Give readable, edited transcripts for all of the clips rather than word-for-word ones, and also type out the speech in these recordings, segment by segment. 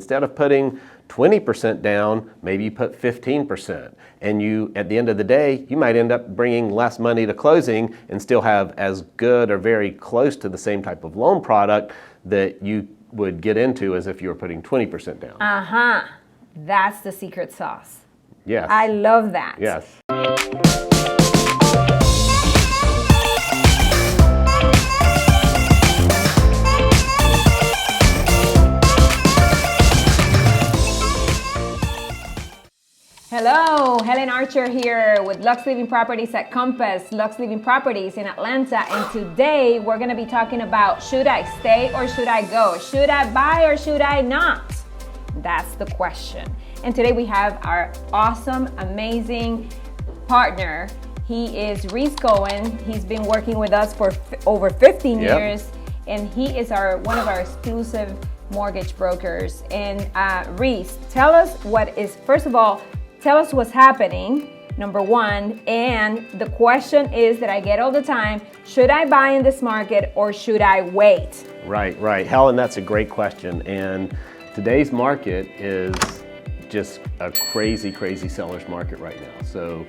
Instead of putting 20% down, maybe you put 15%. And you, at the end of the day, you might end up bringing less money to closing and still have as good or very close to the same type of loan product that you would get into as if you were putting 20% down. That's the secret sauce. Yes. I love that. Yes. Hello, Helen Archer here with Lux Living Properties at Compass, Lux Living Properties in Atlanta, and today we're going to be talking about, should I stay or should I go? Should I buy or should I not? That's the question. And today we have our awesome, amazing partner. He is Reece Cohen. He's been working with us for over 15 years, and he is one of our exclusive mortgage brokers. And Reece, tell us first of all, tell us what's happening, number one. And the question is that I get all the time, should I buy in this market or should I wait? Right. Helen, that's a great question. And today's market is just a crazy seller's market right now. So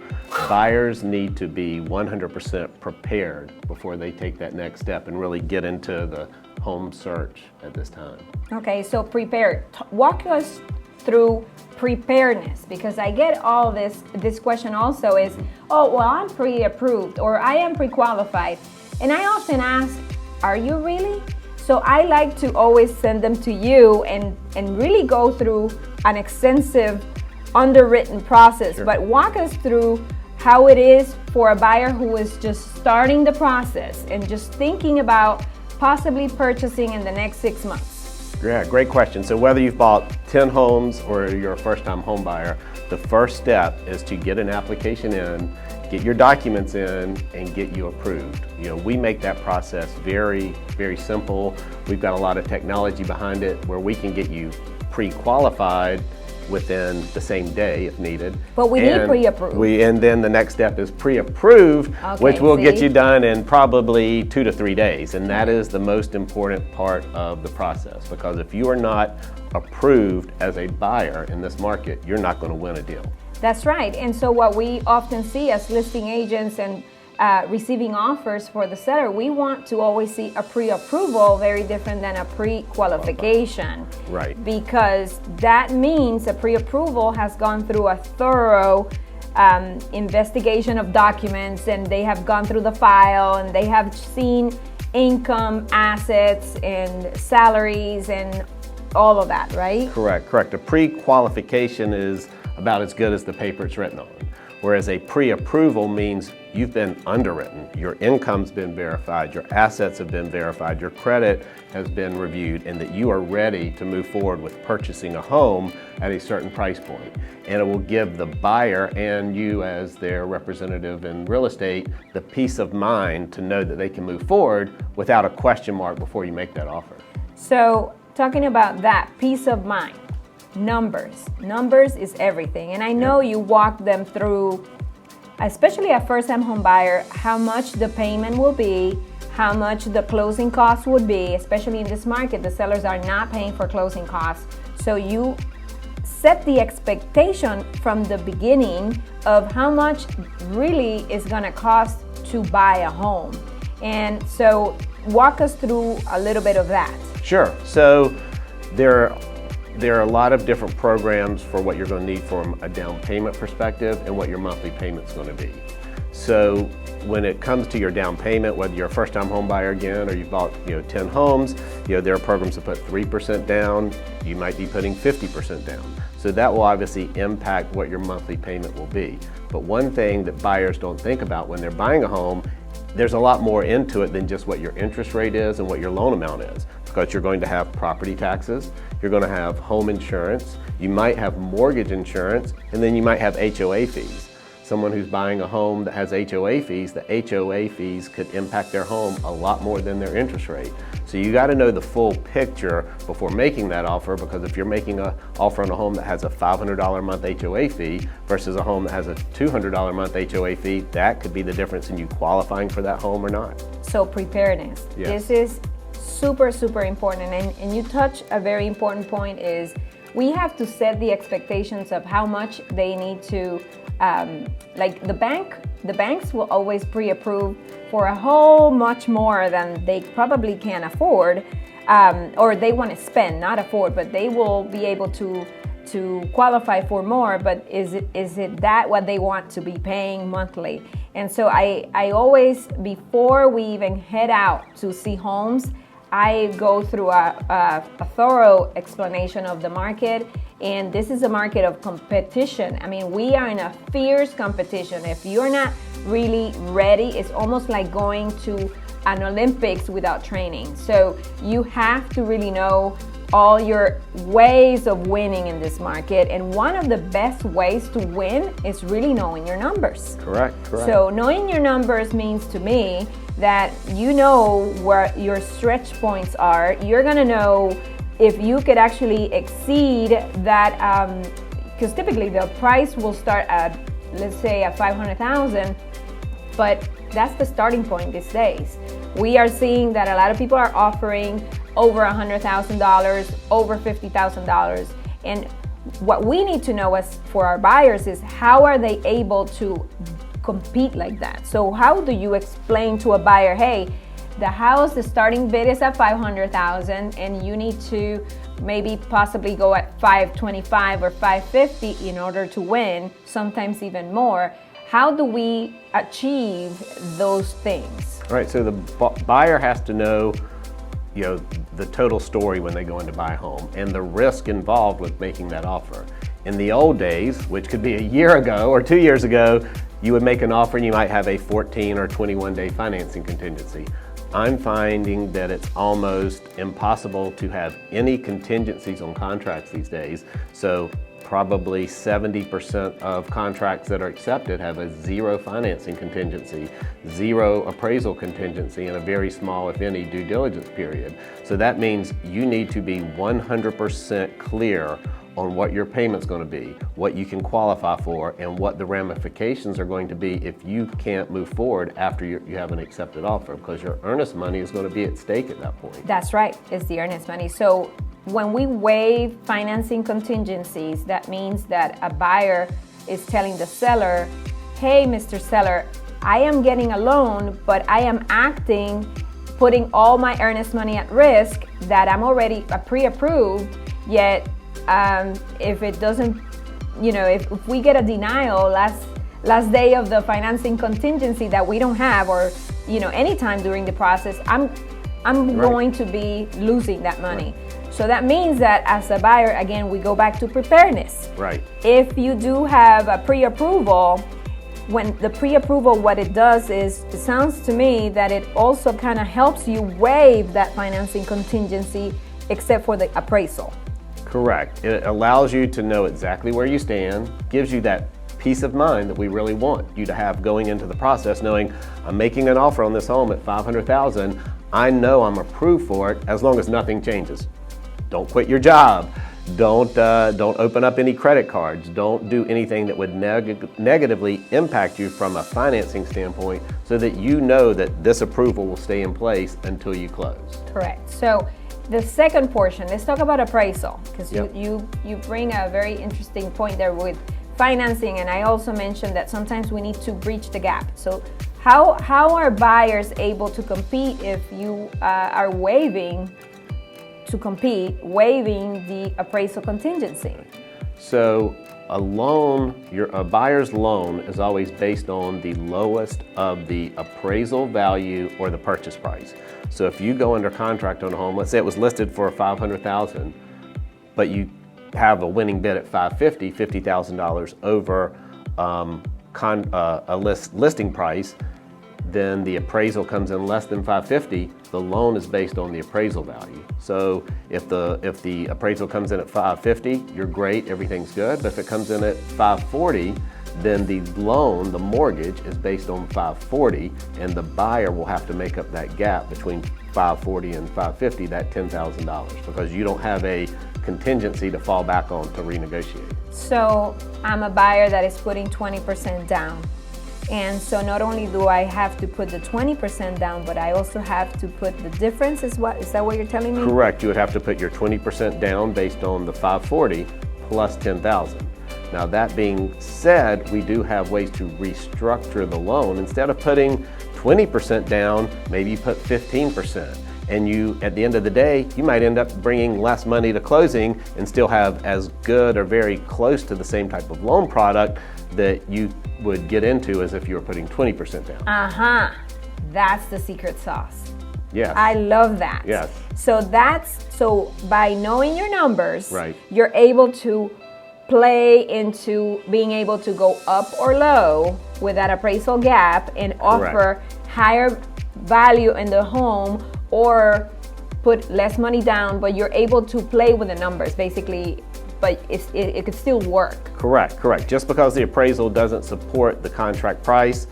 buyers need to be 100% prepared before they take that next step and really get into the home search at this time. Okay, so prepared. Walk us through preparedness, because I get all this question also is, oh, well, I'm pre-approved or I am pre-qualified. And I often ask, are you really? So I like to always send them to you and really go through an extensive underwritten process. Sure. But walk us through how it is for a buyer who is just starting the process and just thinking about possibly purchasing in the next 6 months. Yeah, great question. So whether you've bought 10 homes or you're a first-time home buyer, the first step is to get an application in, get your documents in, and get you approved. We make that process very simple. We've got a lot of technology behind it where we can get you pre-qualified within the same day if needed. But we need pre-approved. And then the next step is pre-approved, which will get you done in probably 2 to 3 days. And that is the most important part of the process, because if you are not approved as a buyer in this market, you're not going to win a deal. That's right. And so what we often see as listing agents and receiving offers for the seller, we want to always see a pre-approval, very different than a pre-qualification. Right. Because that means a pre-approval has gone through a thorough investigation of documents, and they have gone through the file, and they have seen income, assets, and salaries, and all of that, right? Correct. A pre-qualification is about as good as the paper it's written on. Whereas a pre-approval means you've been underwritten, your income's been verified, your assets have been verified, your credit has been reviewed, and that you are ready to move forward with purchasing a home at a certain price point. And it will give the buyer and you as their representative in real estate the peace of mind to know that they can move forward without a question mark before you make that offer. So talking about that peace of mind, Numbers is everything. And I know you walk them through, especially a first-time home buyer, how much the payment will be, how much the closing costs would be. Especially in this market, the sellers are not paying for closing costs. So you set the expectation from the beginning of how much really is going to cost to buy a home. And so walk us through a little bit of that. Sure. So there are a lot of different programs for what you're going to need from a down payment perspective and what your monthly payment's going to be. So when it comes to your down payment, whether you're a first-time home buyer again or you've bought 10 homes, there are programs that put 3% down. You might be putting 50% down. So that will obviously impact what your monthly payment will be. But one thing that buyers don't think about when they're buying a home, there's a lot more into it than just what your interest rate is and what your loan amount is. Because you're going to have property taxes, you're going to have home insurance, you might have mortgage insurance, and then you might have HOA fees. Someone who's buying a home that has HOA fees, the HOA fees could impact their home a lot more than their interest rate. So you got to know the full picture before making that offer, because if you're making an offer on a home that has a $500 a month HOA fee versus a home that has a $200 a month HOA fee, that could be the difference in you qualifying for that home or not. So preparedness. Yes. This is super important, and you touch a very important point is we have to set the expectations of how much they need to, like the banks will always pre-approve for a whole much more than they probably can afford, or they want to spend, not afford, but they will be able to qualify for more, but is it that what they want to be paying monthly? And so I always, before we even head out to see homes, I go through a thorough explanation of the market. And this is a market of competition. I mean, we are in a fierce competition. If you're not really ready, it's almost like going to an Olympics without training. So you have to really know all your ways of winning in this market. And one of the best ways to win is really knowing your numbers. Correct. So knowing your numbers means to me that you know where your stretch points are. You're gonna know if you could actually exceed that, because typically the price will start at, let's say, at $500,000, but that's the starting point these days. We are seeing that a lot of people are offering over $100,000, over $50,000, and what we need to know as for our buyers is how are they able to compete like that? So how do you explain to a buyer, hey, the house, the starting bid is at $500,000 and you need to maybe possibly go at $525,000 or $550,000 in order to win, sometimes even more. How do we achieve those things? All right, so the buyer has to know, the total story when they go in to buy a home and the risk involved with making that offer. In the old days, which could be a year ago or 2 years ago, you would make an offer and you might have a 14 or 21 day financing contingency. I'm finding that it's almost impossible to have any contingencies on contracts these days. So probably 70% of contracts that are accepted have a zero financing contingency, zero appraisal contingency, and a very small, if any, due diligence period. So that means you need to be 100% clear on what your payment's going to be, what you can qualify for, and what the ramifications are going to be if you can't move forward after you have an accepted offer, because your earnest money is going to be at stake at that point. That's right, it's the earnest money. So when we waive financing contingencies, that means that a buyer is telling the seller, hey, Mr. Seller, I am getting a loan, but I am putting all my earnest money at risk that I'm already pre-approved, yet if it doesn't, if we get a denial last day of the financing contingency that we don't have, or anytime during the process, I'm right. going to be losing that money. Right. So that means that as a buyer, again, we go back to preparedness. Right. If you do have a pre-approval, when the pre-approval, what it does is, it sounds to me that it also kind of helps you waive that financing contingency, except for the appraisal. Correct. It allows you to know exactly where you stand, gives you that peace of mind that we really want you to have going into the process, knowing I'm making an offer on this home at $500,000. I know I'm approved for it as long as nothing changes. Don't quit your job. Don't open up any credit cards. Don't do anything that would negatively impact you from a financing standpoint, so that you know that this approval will stay in place until you close. Correct. So the second portion, let's talk about appraisal, because Yep. you bring a very interesting point there with financing, and I also mentioned that sometimes we need to bridge the gap. So how are buyers able to compete if you are waiving the appraisal contingency? So a buyer's loan is always based on the lowest of the appraisal value or the purchase price. So if you go under contract on a home, let's say it was listed for $500,000, but you have a winning bid at $550,000, $50,000 over a listing price, then the appraisal comes in less than $550,000, the loan is based on the appraisal value. So if the appraisal comes in at $550,000, you're great, everything's good. But if it comes in at $540,000, then the loan, the mortgage, is based on $540,000, and the buyer will have to make up that gap between $540,000 and $550,000, that $10,000, because you don't have a contingency to fall back on to renegotiate. So I'm a buyer that is putting 20% down. And so not only do I have to put the 20% down, but I also have to put the difference. Is that what you're telling me? Correct. You would have to put your 20% down based on the 540 plus 10,000. Now that being said, we do have ways to restructure the loan. Instead of putting 20% down, maybe you put 15%. And you, at the end of the day, you might end up bringing less money to closing and still have as good or very close to the same type of loan product that you would get into as if you were putting 20% down. That's the secret sauce. Yes. I love that. Yes. So by knowing your numbers, right, you're able to play into being able to go up or low with that appraisal gap and offer higher value in the home, or put less money down, but you're able to play with the numbers basically, but it could still work. Correct. Just because the appraisal doesn't support the contract price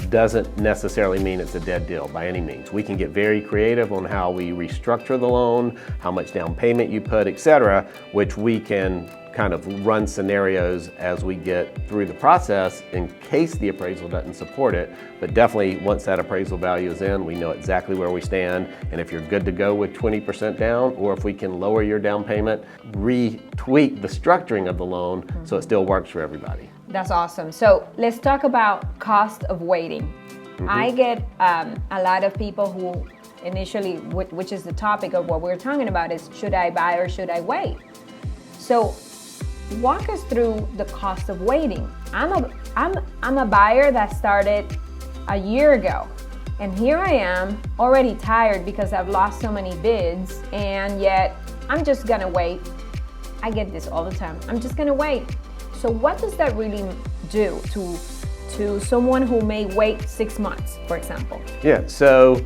doesn't necessarily mean it's a dead deal by any means. We can get very creative on how we restructure the loan, how much down payment you put, etc., which we can kind of run scenarios as we get through the process in case the appraisal doesn't support it. But definitely once that appraisal value is in, we know exactly where we stand. And if you're good to go with 20% down, or if we can lower your down payment, retweak the structuring of the loan so it still works for everybody. That's awesome. So let's talk about cost of waiting. I get a lot of people who initially, which is the topic of what we're talking about, is should I buy or should I wait? So walk us through the cost of waiting. I'm a buyer that started a year ago, and here I am already tired because I've lost so many bids, and yet I'm just gonna wait. I get this all the time. I'm just gonna wait. So what does that really do to someone who may wait 6 months, for example? Yeah, so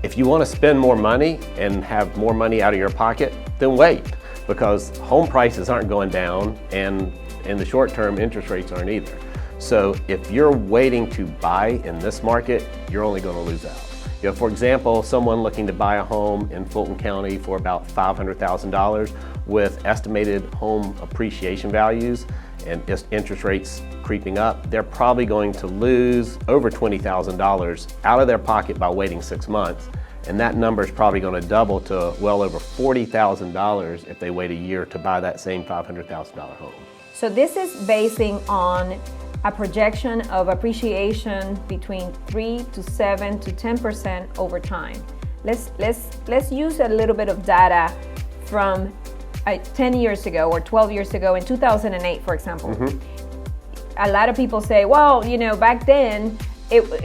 if you want to spend more money and have more money out of your pocket, then wait. Because home prices aren't going down, and in the short term, interest rates aren't either. So if you're waiting to buy in this market, you're only going to lose out. You know, for example, someone looking to buy a home in Fulton County for about $500,000 with estimated home appreciation values and interest rates creeping up, they're probably going to lose over $20,000 out of their pocket by waiting 6 months. And that number is probably going to double to well over $40,000 if they wait a year to buy that same $500,000 home. So this is basing on a projection of appreciation between 3 to 7 to 10% over time. Let's use a little bit of data from 10 years ago or 12 years ago in 2008, for example. A lot of people say, well, you know, back then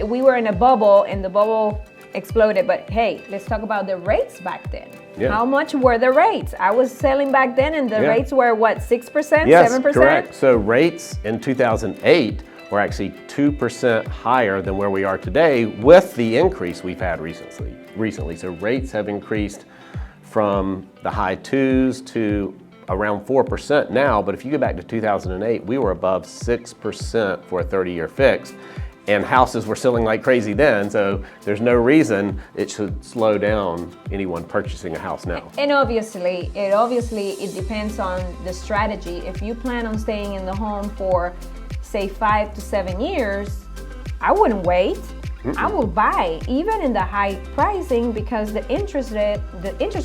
we were in a bubble and the bubble exploded, but hey, let's talk about the rates back then. Yeah. How much were the rates? I was selling back then and the rates were what, 6%, yes, 7%? Correct. So rates in 2008 were actually 2% higher than where we are today with the increase we've had recently. So rates have increased from the high 2s to around 4% now, but if you go back to 2008, we were above 6% for a 30-year fixed. And houses were selling like crazy then, so there's no reason it should slow down anyone purchasing a house now. And obviously, it depends on the strategy. If you plan on staying in the home for, say, 5 to 7 years, I wouldn't wait. I will buy, even in the high pricing, because the interest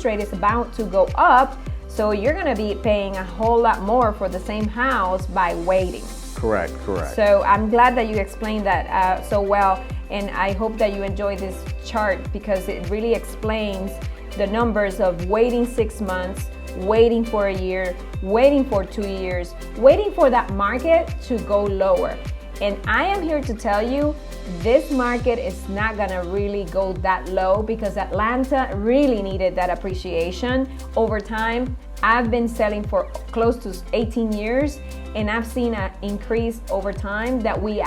rate is about to go up. So you're gonna be paying a whole lot more for the same house by waiting. Correct. So I'm glad that you explained that so well, and I hope that you enjoy this chart because it really explains the numbers of waiting 6 months, waiting for a year, waiting for 2 years, waiting for that market to go lower. And I am here to tell you, this market is not gonna really go that low because Atlanta really needed that appreciation over time. I've been selling for close to 18 years and I've seen an increase over time that we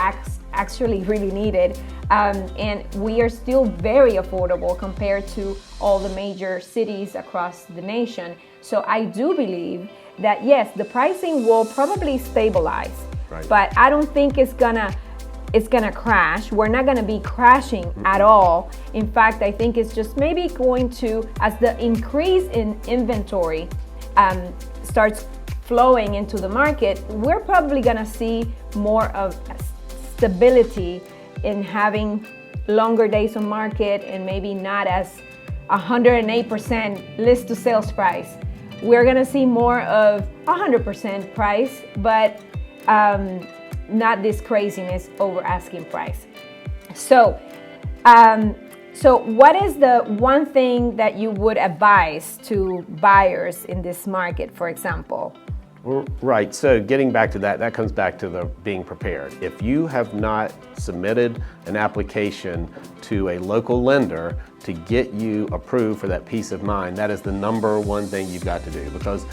actually really needed. And we are still very affordable compared to all the major cities across the nation. So I do believe that yes, the pricing will probably stabilize, but I don't think it's gonna crash. We're not gonna be crashing at all. In fact, I think it's just maybe going to, as the increase in inventory starts flowing into the market, we're probably gonna see more of stability in having longer days on market and maybe not as 108% list to sales price. We're gonna see more of 100% price, but not this craziness over asking price. So what is the one thing that you would advise to buyers in this market, for example? Right, so getting back to that comes back to the being prepared. If you have not submitted an application to a local lender to get you approved for that peace of mind, that is the number one thing you've got to do, because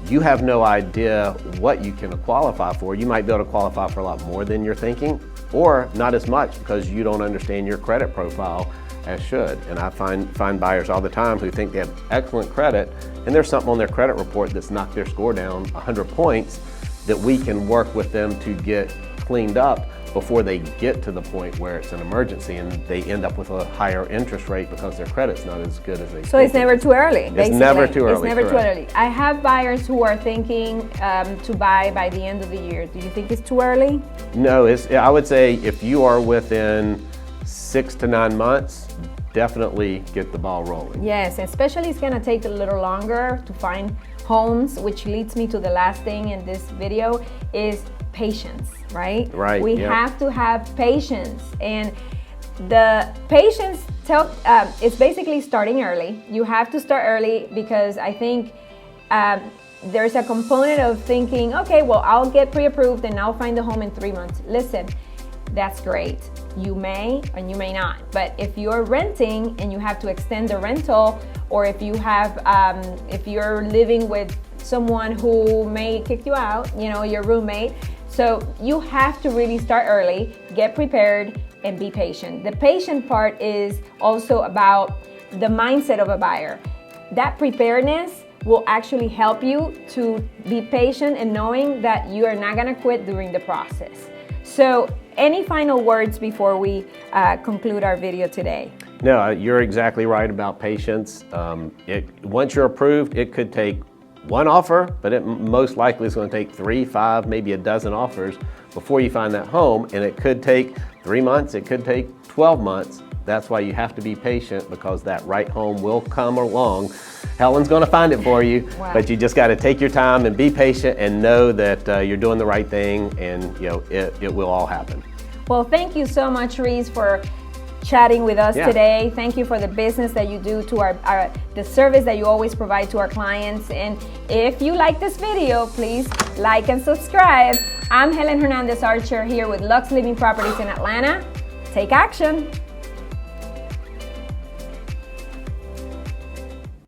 you have no idea what you can qualify for. You might be able to qualify for a lot more than you're thinking, or not as much because you don't understand your credit profile as should. And I find buyers all the time who think they have excellent credit, and there's something on their credit report that's knocked their score down 100 points that we can work with them to get cleaned up before they get to the point where it's an emergency and they end up with a higher interest rate because their credit's not as good as they So it's never too early, basically. It's never too early. It's never too correct. early. I have buyers who are thinking to buy by the end of the year. Do you think it's too early? No, I would say if you are within 6 to 9 months, definitely get the ball rolling. Yes, especially it's gonna take a little longer to find homes, which leads me to the last thing in this video is patience, right? Right. We have to have patience, and the patience it's basically starting early. You have to start early because I think there's a component of thinking, okay, well, I'll get pre-approved and I'll find a home in 3 months. Listen, that's great. You may and you may not, but if you're renting and you have to extend the rental, or if you have, if you're living with someone who may kick you out, your roommate, so you have to really start early, get prepared, and be patient. The patient part is also about the mindset of a buyer. That preparedness will actually help you to be patient and knowing that you are not gonna quit during the process. So any final words before we conclude our video today? No, you're exactly right about patience. Once you're approved, it could take one offer, but it most likely is going to take 3, 5, maybe a dozen offers before you find that home, and it could take 3 months, it could take 12 months. That's why you have to be patient, because that right home will come along. Helen's going to find it for you, Wow. But you just got to take your time and be patient and know that you're doing the right thing, and it will all happen. Well, thank you so much, Reece, for chatting with us Yeah. today. Thank you for the business that you do to the service that you always provide to our clients. And if you like this video, please like and subscribe. I'm Helen Hernandez Archer here with Lux Living Properties in Atlanta. Take action.